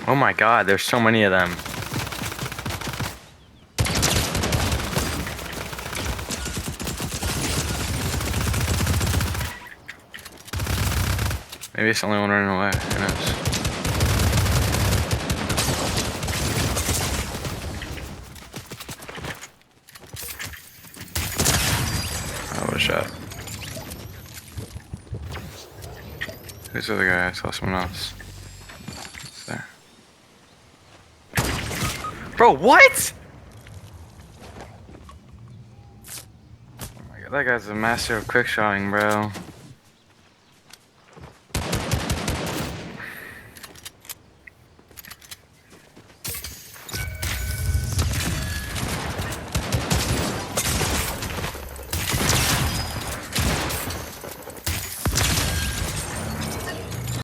Oh my god, there's so many of them. Maybe it's the only one running away. Who knows? Oh, what a shot. Who's the other guy? I saw someone else. It's there. Bro, what? Oh my god, that guy's a master of quick shotting, bro.